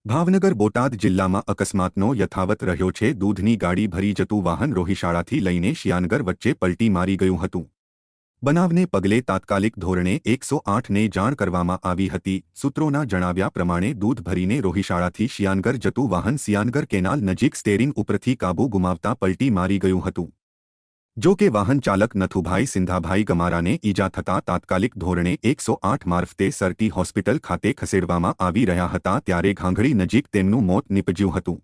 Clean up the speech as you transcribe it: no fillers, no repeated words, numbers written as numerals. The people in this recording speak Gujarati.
ભાવનગર બોટાદ જિલ્લામાં અકસ્માતનો યથાવત રહ્યો છે. દૂધની ગાડી ભરી જતું વાહન રોહિશાળાથી લઈને શિયાનગર વચ્ચે પલટી મારી ગયું હતું. બનાવને પગલે તાત્કાલિક ધોરણે 108ને જાણ કરવામાં આવી હતી. સૂત્રોના જણાવ્યા પ્રમાણે દૂધ ભરીને રોહિશાળાથી શિયાનગર જતું વાહન સિયાનગર કેનાલ નજીક સ્ટેરિંગ ઉપરથી કાબૂ ગુમાવતા પલટી મારી ગયું હતું. જો કે વાહન ચાલક નથુભાઈ સિંધાભાઈ ગમારાને ઈજા થતાં તાત્કાલિક ધોરણે 108 મારફતે સરટી હોસ્પિટલ ખાતે ખસેડવામાં આવી રહ્યા હતા. ત્યારે ઘાંઘળી નજીક તેમનું મોત નીપજ્યું હતું.